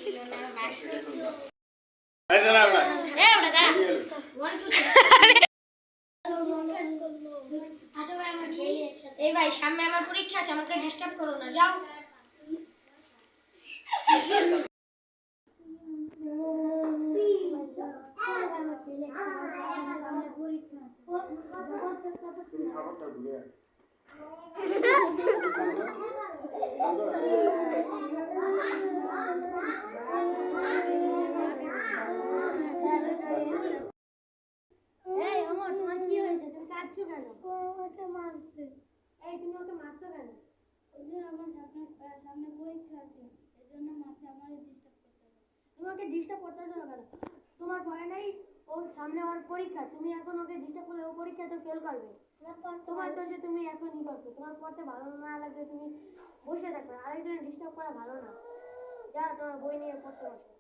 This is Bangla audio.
এই ভাই সামনে আমার পরীক্ষা আছে, আমাকে ডিস্টার্ব করো না, যাও। সামনে পরীক্ষা আছে, এজন্য মাকে আমার ডিস্টার্ব করতে হবে। তোমাকে ডিস্টার্ব করতে হবে কেন? তোমার ভয় নাই? ও সামনে ওর পরীক্ষা, তুমি এখন ওকে ডিস্টার্ব করলে ও পরীক্ষাতে ফেল করবে। তোমার তো যে তুমি এখন ই করছো, তোমার পড়তে ভালো না লাগলে তুমি বসে থাকবে, আরেকজনের ডিস্টার্ব করা ভালো না। যা তোমার বই নিয়ে পড়তে বসো।